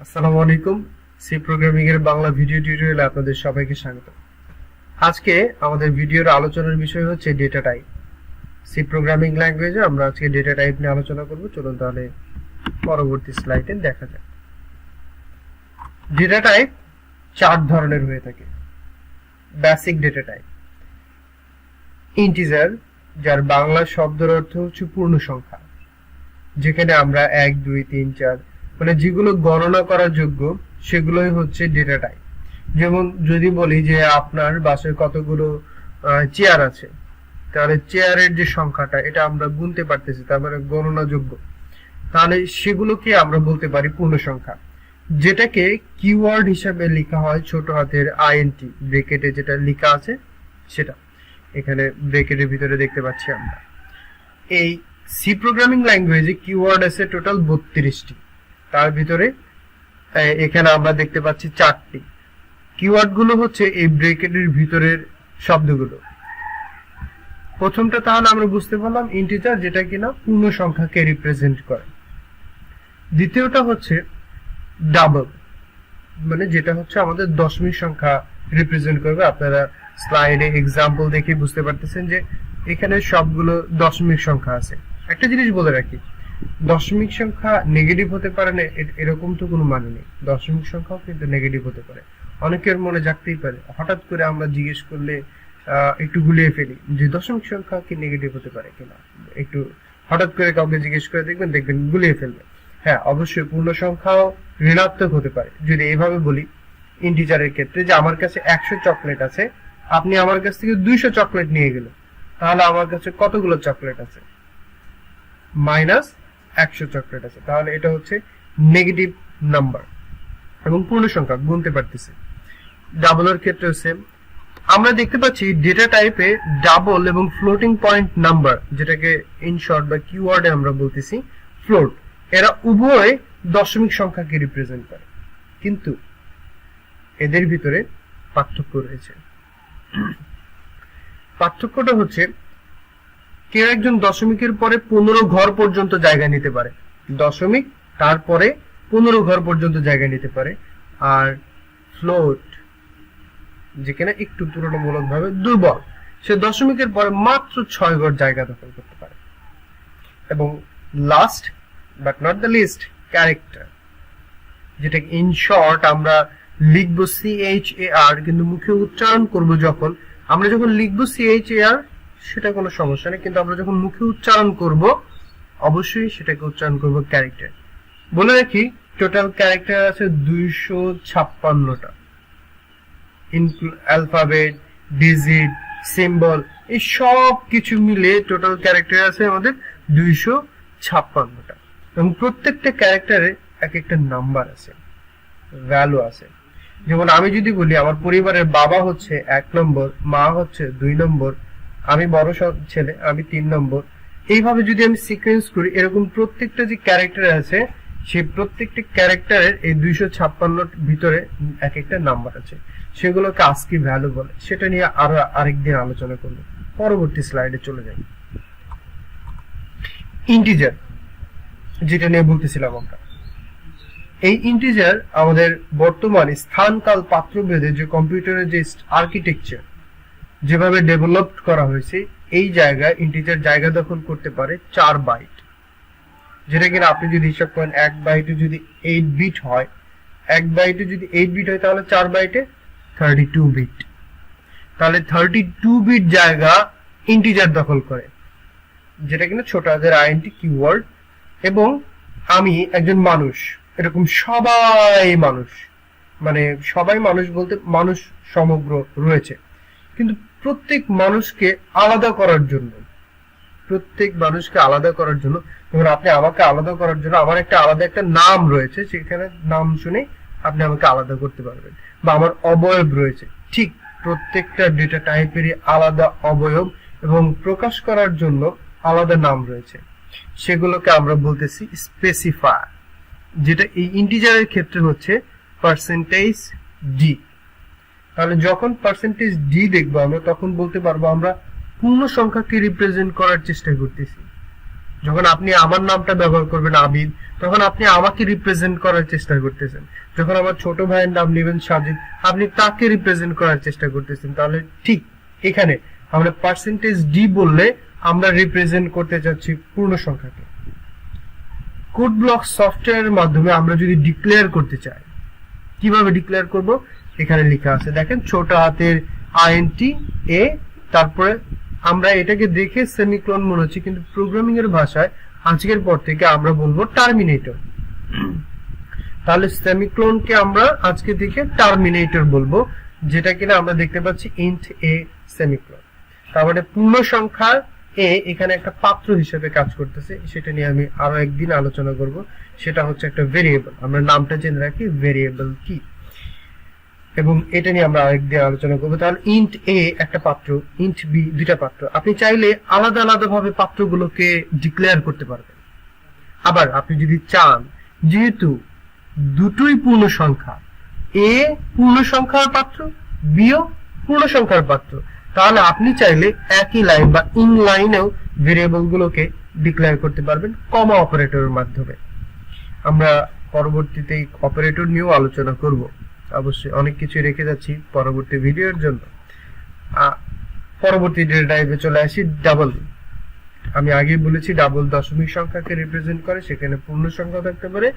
আসসালামু আলাইকুম। C programming এর বাংলা ভিডিও টিউটোরিয়ালে আপনাদের সবাইকে স্বাগত। আজকে আমাদের ভিডিওর আলোচনার বিষয় হচ্ছে ডেটা টাইপ। সি প্রোগ্রামিং ল্যাঙ্গুয়েজে আমরা আজকে ডেটা টাইপ নিয়ে আলোচনা করব। চলুন তাহলে পরবর্তী স্লাইডে দেখা যাক। ডেটা টাইপ চার ধরনের হয়ে থাকে। বেসিক ডেটা টাইপ, ইন্টিজার, যার বাংলা শব্দের অর্থ হচ্ছে পূর্ণ সংখ্যা, যেখানে আমরা 1 2 3 4 মানে যেগুলো গণনা করার যোগ্য সেগুলোই হচ্ছে ডেটা টাইপ। যেমন যদি বলি যে আপনার বাসায় কতগুলো চেয়ার আছে, তাহলে চেয়ারের যে সংখ্যাটা এটা আমরা গুনতে পারতেছি, তার মানে গণনা যোগ্য, তাহলে সেগুলোকে আমরা বলতে পারি পূর্ণ সংখ্যা। যেটাকে কিওয়ার্ড হিসাবে লেখা হয় ছোট হাতের INT ব্র্যাকেটে, যেটা লেখা আছে সেটা এখানে ব্র্যাকেটের ভিতরে দেখতে পাচ্ছি আমরা। এই সি প্রোগ্রামিং ল্যাঙ্গুয়েজে কিওয়ার্ড আছে টোটাল 32টি, তার ভিতরে এখানে আমরা দেখতে পাচ্ছি 4টি। কিওয়ার্ড গুলো হচ্ছে এই ব্র্যাকেটের ভিতরের শব্দগুলো। প্রথমটা তাহলে আমরা বুঝতে পারলাম ইন্টিজার, যেটা কিনা পূর্ণ সংখ্যাকে রিপ্রেজেন্ট করে। দ্বিতীয়টা হচ্ছে ডাবল, মানে যেটা হচ্ছে আমাদের দশমিক সংখ্যা রিপ্রেজেন্ট করবে। আপনারা স্লাইডে এক্সাম্পল দেখে বুঝতে পারতেছেন যে এখানে সবগুলো দশমিক সংখ্যা আছে। একটা জিনিস বলে রাখি, দশমিক সংখ্যা নেগেটিভ হতে পারে না এরকম তো কোনো মানে নেই। দশমিক সংখ্যাও কিন্তু নেগেটিভ হতে পারে। অনেকের মনে জাগতেই পারে, হঠাৎ করে আমরা জিজ্ঞেস করলে একটু গুলিয়ে ফেলি যে দশমিক সংখ্যা কি নেগেটিভ হতে পারে কিনা। একটু হঠাৎ করে কাউকে জিজ্ঞেস করে দেখবেন গুলিয়ে ফেলবে। হ্যাঁ, অবশ্যই পূর্ণ সংখ্যাও ঋণাত্মক হতে পারে। যদি এইভাবে বলি ইন্টিজারের ক্ষেত্রে যে আমার কাছে 100 চকলেট আছে, আপনি আমার কাছ থেকে 200 চকলেট নিয়ে গেলেন, তাহলে আমার কাছে কতগুলো চকলেট আছে? -100 চকলেট আছে। তাহলে এটা হচ্ছে নেগেটিভ নাম্বার এবং পূর্ণ সংখ্যা গুনতে পারতেছে। ডাবলের ক্ষেত্রেও সেম। আমরা দেখতে পাচ্ছি ডেটা টাইপে ডাবল এবং ফ্লোটিং পয়েন্ট নাম্বার, যেটাকে ইন শর্ট বা কিওয়ার্ডে আমরা বলতেছি ফ্লোট, এরা উভয় দশমিক সংখ্যাকে রিপ্রেজেন্ট করে, কিন্তু এদের ভিতরে পার্থক্য রয়েছে। পার্থক্যটা হচ্ছে কেউ একজন দশমিকের পরে 15 ঘর পর্যন্ত জায়গা নিতে পারে, দশমিক তারপরে 15 ঘর পর্যন্ত জায়গা নিতে পারে। আর ফ্লোট, যেখানে একটু তুলনামূলক ভাবে দুর্বল, সে দশমিকের পরে মাত্র 6 ঘর জায়গা দখল করতে পারে। এবং last but not the least, character, যেটা ইন শর্ট আমরা লিখবো CHAR, কিন্তু মুখে উচ্চারণ করব যখন আমরা যখন লিখবো CHAR সেটা কোনো সমস্যা নেই, কিন্তু আমরা যখন মুখে উচ্চারণ করব অবশ্যই সেটাকে উচ্চারণ করব ক্যারেক্টার। বলে রাখি টোটাল ক্যারেক্টার আছে 256টা। অ্যালফাবেট, ডিজিট, সিম্বল, এই সব কিছু মিলে টোটাল ক্যারেক্টার আছে আমাদের 256টা। এবং প্রত্যেকটা ক্যারেক্টারে এক একটা নাম্বার আছে, ভ্যালু আছে। যেমন আমি যদি বলি আমার পরিবারের বাবা হচ্ছে 1 নম্বর, মা হচ্ছে 2 নম্বর, আমি বড় ছেলে, আমি 3 নম্বর, এইভাবে যদি আমি সিকোয়েন্স করি, এরকম প্রত্যেকটা যে ক্যারেক্টার আছে সেই প্রত্যেকটা ক্যারেক্টারের এই 256 ভিতরে এক একটা নাম্বার আছে, সেগুলোকে আস্কি ভ্যালু বলে। সেটা নিয়ে আরো আরেকদিন আলোচনা করব। পরবর্তী স্লাইডে চলে যাই। ইন্টিজার, যেটা নিয়ে বলতেছিলাম আমরা, এই ইন্টিজার আমাদের বর্তমানে স্থান কাল পাত্র ভেদে যে কম্পিউটারের যে আর্কিটেকচার যেভাবে ডেভেলপ করা হয়েছে, এই জায়গায় ইন্টিজার জায়গা দখল করতে পারে 4 বাইট। যেটা কিনা আপনি যদি হিসাব করেন 1 বাইটে যদি 8 বিট হয়, 1 বাইটে যদি 8 বিট হয় তাহলে 4 বাইটে 32 বিট। তাহলে 32 বিট জায়গা ইন্টিজার দখল করে, যেটা কিনা ছোট হাতের INT কিওয়ার্ড। এবং আমি একজন মানুষ, এরকম সবাই মানুষ, মানে সবাই মানুষ বলতে মানুষ সমগ্র রয়েছে, কিন্তু প্রত্যেক মানুষকে আলাদা করার জন্য, যেমন আপনি আমাকে আলাদা করার জন্য আমার একটা আলাদা একটা নাম রয়েছে, সেখানে নাম শুনে আপনি আমাকে আলাদা করতে পারবেন, বা আমার অবয়ব রয়েছে, ঠিক প্রত্যেকটা ডেটা টাইপেরই আলাদা অবয়ব এবং প্রকাশ করার জন্য আলাদা নাম রয়েছে, সেগুলোকে আমরা বলতেছি স্পেসিফায়ার, যেটা এই ইন্টিজারের ক্ষেত্রে হচ্ছে %d। তাহলে যখন %d দেখবো আমরা, তখন বলতে পারবো আমরা পূর্ণ সংখ্যাকে রিপ্রেজেন্ট করার চেষ্টা করতেছি। যখন আপনি আমার নামটা ব্যবহার করবেন আবিদ, তখন আপনি আমাকে রিপ্রেজেন্ট করার চেষ্টা করতেছেন। যখন আমার ছোট ভাইয়ের নাম নেবেন সাজিদ, আপনি তাকে রিপ্রেজেন্ট করার চেষ্টা করতেছেন। তাহলে ঠিক এখানে আমরা পার্সেন্টেজ ডি বললে আমরা রিপ্রেজেন্ট করতে চাচ্ছি পূর্ণ সংখ্যাকে। কোড ব্লক সফটওয়্যারের মাধ্যমে আমরা যদি ডিক্লেয়ার করতে চাই, কিভাবে ডিক্লেয়ার করব? এখানে লেখা আছে দেখেন, ছোট হাতের আইএনটি এ, তারপরে আমরা এটাকে দেখে সেমিকোলন মনে হচ্ছে, কিন্তু প্রোগ্রামিং এর ভাষায় আজকের পর থেকে আমরা বলবো টার্মিনেটর। তাহলে সেমিকোলনকে আমরা আজকে থেকে টার্মিনেটর বলবো, যেটা কিনা আমরা দেখতে পাচ্ছি ইন্ট এ সেমিকোলন। তার মানে পূর্ণ সংখ্যা এ এখানে একটা পাত্র হিসেবে কাজ করতেছে, সেটা নিয়ে আমি আরো একদিন আলোচনা করব। সেটা হচ্ছে একটা ভেরিয়েবল, আমরা নামটা জেনে রাখি ভেরিয়েবল কি, এবং এটা নিয়ে আমরা আরেকদিন আলোচনা করবো। তাহলে ইন্ট এ একটা পাত্র, ইন্ট বি দুইটা পাত্র। আপনি চাইলে আলাদা আলাদা ভাবে পাত্রগুলোকে ডিক্লেয়ার করতে পারবেন। আবার আপনি যদি চান, যেহেতু দুটোই পূর্ণ সংখ্যা, এ পূর্ণ সংখ্যার পাত্র, বিও পূর্ণ সংখ্যার পাত্র, তাহলে আপনি চাইলে একই লাইন বা ইন লাইনেও ভেরিয়েবল গুলোকে ডিক্লেয়ার করতে পারবেন কমা অপারেটরের মাধ্যমে। আমরা পরবর্তীতে অপারেটর নিয়েও আলোচনা করব। অবশ্যই অনেক কিছু রেখে যাচ্ছি পরবর্তী ভিডিওর জন্য। পরবর্তী ডেটা টাইপে চলে আসি ডাবল। আমি আগে বলেছি ডাবল দশমিক সংখ্যাকে রিপ্রেজেন্ট করে, সেখানে পূর্ণ সংখ্যা থাকতে পারে,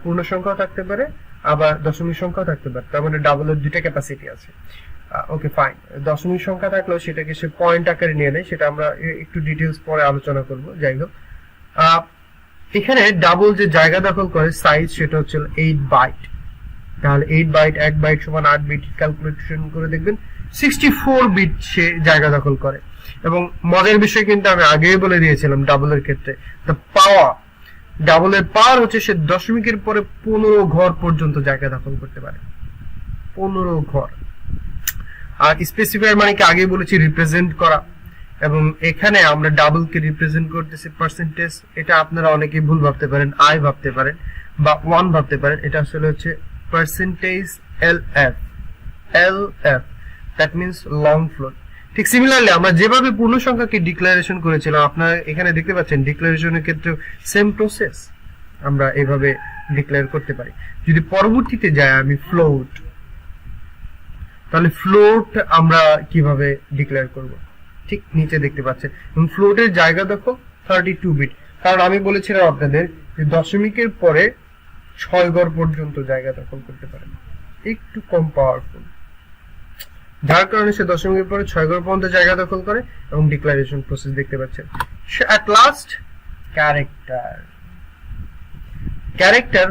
পূর্ণ সংখ্যা থাকতে পারে, আবার দশমিক সংখ্যা থাকতে পারে। তার মানে ডাবলের দুইটা ক্যাপাসিটি আছে। ওকে ফাইন, দশমিক সংখ্যা থাকলেও সেটাকে সে পয়েন্ট আকারে নিয়ে নেয়, সেটা আমরা একটু ডিটেইলস পরে আলোচনা করব। যাই হোক, এখানে ডাবল যে জায়গা দখল করে সাইজ, সেটা হচ্ছে 8 বাইট। তাহলে 8 বাইট, 1 বাইট সমান 8 বিট, ক্যালকুলেশন করে দেখবেন 64 বিট সে জায়গা দখল করে। এবং মজার বিষয় কিন্তু আমি আগেই বলে দিয়েছিলাম ডাবলের ক্ষেত্রে, দ্য পাওয়ার, ডাবলের পাওয়ার হচ্ছে সে দশমিকের পরে 15 ঘর পর্যন্ত জায়গা দখল করতে পারে, 15 ঘর। আর স্পেসিফায়ার মানে কি আগে বলেছি রিপ্রেজেন্ট করা, এবং এখানে আমরা ডাবল কে রিপ্রেজেন্ট করতেছি পার্সেন্টেজ। এটা আপনারা অনেকেই ভুল ভাবতে পারেন, আই ভাবতে পারেন বা 1 ভাবতে পারেন। এটা আসলে হচ্ছে percentage LF, LF that means long float. ঠিক সিমিলারলি আমরা যেভাবে পূর্ণ সংখ্যাকে ডিক্লারেশন করেছিলাম, আপনারা এখানে দেখতে পাচ্ছেন ডিক্লারেশনের ক্ষেত্রে সেম প্রসেস আমরা এইভাবে ডিক্লেয়ার করতে পারি। যদি পরবর্তীতে যাই আমি ফ্লোট, তাহলে ফ্লোট আমরা কিভাবে ডিক্লেয়ার করব? ঠিক নিচে দেখতে পাচ্ছেন, এবং ফ্লোটের জায়গা দেখো 32 বিট। কারণ আমি বলেছিলাম আপনাদের যে দশমিকের পরে 6 ঘর পর্যন্ত জায়গা দখল করতে পারে, একটু কম পাওয়ারফুল, যার কারণে সে দশমিকের পরে 6 ঘর পর্যন্ত জায়গা দখল করে। এবং ডিক্লারেশন প্রসেস দেখতে পাচ্ছেন। At last character, character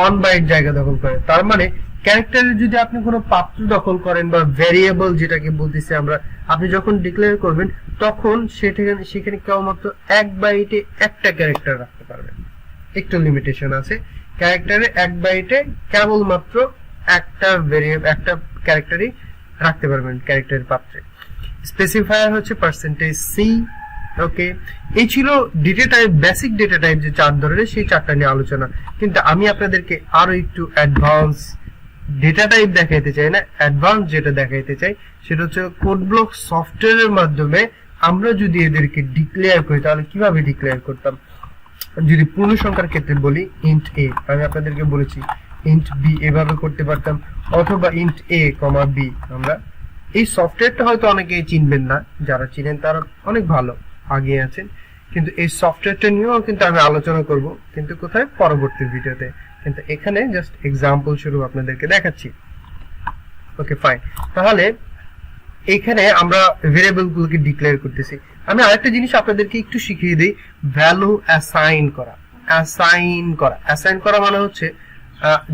1 byte জায়গা দখল করে। তার মানে ক্যারেক্টারের যদি আপনি কোনো পাত্র দখল করেন বা ভ্যারিয়েবল যেটাকে বলতেছি আমরা, আপনি যখন ডিক্লেয়ার করবেন তখন সেখানে কেবলমাত্র 1 বাইটে একটা ক্যারেক্টার রাখতে পারবেন। একটু লিমিটেশন আছে, ক্যারেক্টারে 1 বাইটে কেবলমাত্র একটা ভ্যারিয়েবল, একটা ক্যারেক্টারই রাখতে পারবেন ক্যারেক্টারের পাত্রে। স্পেসিফায়ার হচ্ছে পার্সেন্টেজ সি। ওকে, এই ছিল data type, basic data type যে 4 ধরনের, সেই 4টা নিয়ে আলোচনা। কিন্তু আমি আপনাদেরকে আরো একটু অ্যাডভান্স ডেটা টাইপ দেখাইতে চাই না, অ্যাডভান্স যেটা দেখাইতে চাই সেটা হচ্ছে কোড ব্লক সফটওয়্যারের মাধ্যমে আমরা যদি এদেরকে ডিক্লেয়ার করি, তাহলে কিভাবে ডিক্লেয়ার করতাম। যদি পূর্ণ সংখ্যার ক্ষেত্রে বলি ইন্ট এ, আমি আপনাদেরকে বলেছি ইন্ট বি এভাবে করতে পারতাম, অথবা ইন্ট এ কমা বি। আমরা এই সফটওয়্যারটা হয়তো অনেকেই চিনবেন না, যারা চিনেন তারা অনেক ভালো আগে আছেন, কিন্তু এই সফটওয়্যারটা নিয়েও কিন্তু আমি আলোচনা করব, কিন্তু কোথায়, পরবর্তী ভিডিওতে। কিন্তু এখানে জাস্ট এক্সাম্পল স্বরূপ আপনাদেরকে দেখাচ্ছি। ওকে ফাইন, তাহলে এখানে আমরা ভেরিয়েবল গুলোকে ডিক্লেয়ার করতেছি। আমি আরেকটা জিনিস আপনাদেরকে একটু শিখিয়ে দিই, ভ্যালু অ্যাসাইন করা। অ্যাসাইন করা, অ্যাসাইন করা মানে হচ্ছে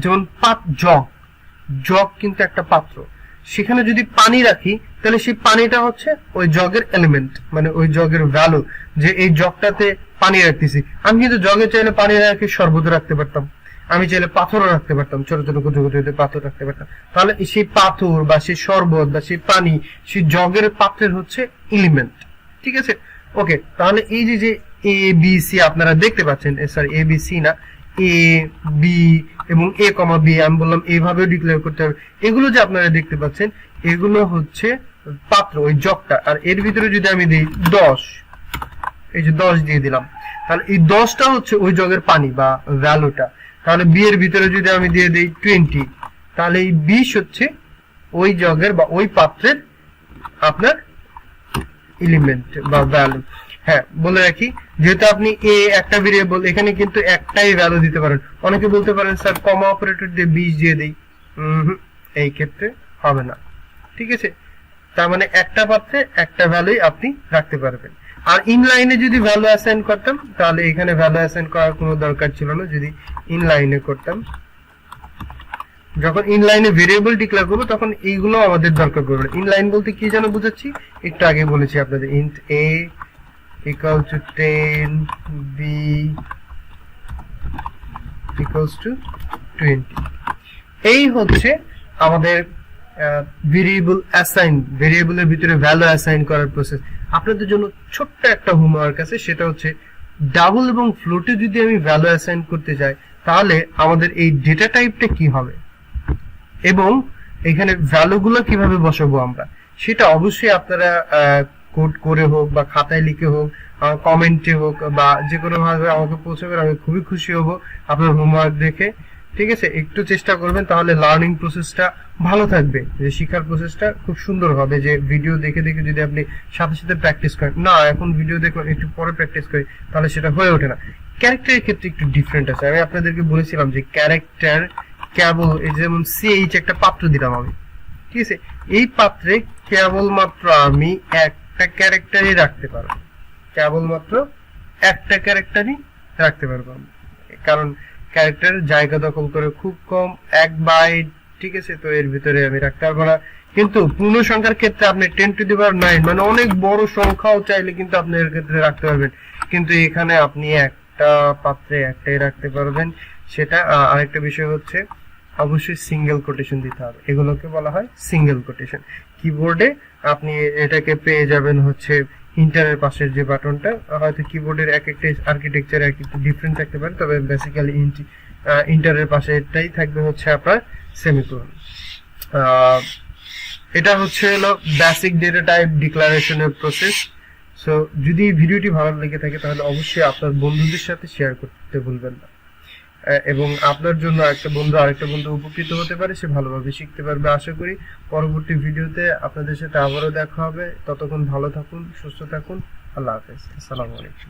যেমন জগ, জগ কিন্তু একটা পাত্র, সেখানে যদি পানি রাখি তাহলে সেই পানিটা হচ্ছে ওই জগের এলিমেন্ট, মানে ওই জগের ভ্যালু, যে এই জগটাতে পানি রাখতেছি। আমি কিন্তু জগে চাইলে পানি রাখি শরবত রাখতে পারতাম, আমি চাইলে পাথরও রাখতে পারতাম, ছোট ছোট কুচো কুচো পাথর রাখতে পারতাম। তাহলে সেই পাথর বা সেই শরবত বা সেই পানি সেই জগের পাত্রের হচ্ছে এলিমেন্ট। ঠিক আছে, ওকে। তাহলে এই যে এ বি সি আপনারা দেখতে পাচ্ছেন, সরি এ বি সি না, এ বি এবং এ কমা বি, আমি বললাম এইভাবে ডিক্লেয়ার করতে হবে। এগুলো যে আপনারা দেখতে পাচ্ছেন এগুলো হচ্ছে পাত্র, ওই জগটা। আর এর ভিতরে যদি আমি দিই 10, এই যে 10 দিয়ে দিলাম, তাহলে এই 10টা হচ্ছে ওই জগের পানি বা ভ্যালুটা। তাহলে বি এর ভিতরে যদি আমি দিয়ে দেই 20, তাহলে এই 20 হচ্ছে ওই জগের বা ওই পাত্রের আপনার এলিমেন্ট বা ভ্যালু। হ্যাঁ, বলে রাখি, যেহেতু আপনি এ একটা ভেরিয়েবল, এখানে কিন্তু একটাই ভ্যালু দিতে পারেন। অনেকে বলতে পারেন স্যার কমা অপারেটর দিয়ে 20 দিয়ে দেই, এই ক্ষেত্রে হবে না, ঠিক আছে। তার মানে একটা পাত্রে একটা ভ্যালুই আপনি রাখতে পারবেন। আর ইনলাইনে যদি ভ্যালু অ্যাসাইন করতাম, তাহলে এখানে ভ্যালু অ্যাসাইন করার কোনো দরকার ছিল না যদি ইনলাইনে করতাম। যখন ইনলাইনে ভেরিয়েবল ডিক্লেয়ার করবো তখন এইগুলো আমাদের দরকার পড়বে। ইনলাইন বলতে কি যেন বুঝাচ্ছি, একটু আগে বলেছি আপনাদের, int a equal to 10, b equals to 20। এই হচ্ছে আমাদের ভেরিয়েবল অ্যাসাইন, ভেরিয়েবলের ভিতরে ভ্যালু অ্যাসাইন করার প্রসেস। আপনাদের জন্য ছোট্ট একটা হোমওয়ার্ক আছে, সেটা হচ্ছে ডাবল এবং ফ্লোটে যদি আমি ভ্যালু অ্যাসাইন করতে চাই, তাহলে আমাদের এই ডেটা টাইপটা কি হবে এবং এখানে ভ্যালুগুলো কিভাবে বসাবো আমরা, সেটা অবশ্যই আপনারা কোড করে হোক বা খাতায় লিখে হোক, কমেন্টে হোক বা যে কোনো ভাবে আমাকে পৌঁছাবেন, আমি খুবই খুশি হব আপনার হোমওয়ার্ক দেখে, ঠিক আছে। একটু চেষ্টা করবেন, তাহলে লার্নিং প্রসেসটা ভালো থাকবে, যে শিক্ষার প্রসেসটা খুব সুন্দর হবে। যে ভিডিও দেখে দেখে যদি আপনি সাথে সাথে প্র্যাকটিস করেন, না এখন ভিডিও দেখলাম একটু পরে প্র্যাকটিস করি, তাহলে সেটা হয়ে ওঠে না। ক্যারেক্টারের ক্ষেত্রে একটু ডিফারেন্ট আছে। আমি আপনাদেরকে বলেছিলাম যে ক্যারেক্টার কেবল, এই যেমন সিএইচ একটা পাত্র দিলাম আমি, ঠিক আছে, এই পাত্রে কেবলমাত্র আমি একটা ক্যারেক্টারই রাখতে পারবো, কেবলমাত্র একটা ক্যারেক্টারই রাখতে পারবো, কারণ ক্যারেক্টার জায়গা দখল করে খুব কম, 1 বাইট, ঠিক আছে। তো এর ভিতরে আমি রাখতে পারবো না। কিন্তু পূর্ণ সংখ্যার ক্ষেত্রে আপনি 10⁹, মানে অনেক বড় সংখ্যাও চাইলে কিন্তু আপনি এর ক্ষেত্রে রাখতে পারবেন, কিন্তু এখানে আপনি একটা পাত্রে একটাই রাখতে পারবেন। সেটা আরেকটা বিষয় হচ্ছে অবশ্যই সিঙ্গেল কোটেশন দিতে হবে, এগুলোকে বলা হয় সিঙ্গেল কোটেশন। কিবোর্ডে আপনি এটাকে পেয়ে যাবেন হচ্ছে ইন্টারের পাশের যে বাটনটা, হয়তো কিবোর্ডের এক একটা আর্কিটেকচার এক একটু ডিফারেন্ট থাকতে পারে, তবে বেসিক্যালি ইন্টারের পাশে এটাই থাকবে হচ্ছে আপনার সেমিকোলন। এটা হচ্ছে হলো বেসিক ডেটা টাইপ ডিক্লারেশনের প্রসেস। সো যদি ভিডিওটি ভালো লেগে থাকে তাহলে অবশ্যই আপনার বন্ধুদের সাথে শেয়ার করতে ভুলবেন না, এবং আপনার জন্য আরেকটা বন্ধু উপকৃত হতে পারে, সে ভালোভাবে শিখতে পারবে। আশা করি পরবর্তী ভিডিওতে আপনাদের সাথে আবারও দেখা হবে। ততক্ষণ ভালো থাকুন, সুস্থ থাকুন। আল্লাহ হাফেজ, আসসালামু আলাইকুম।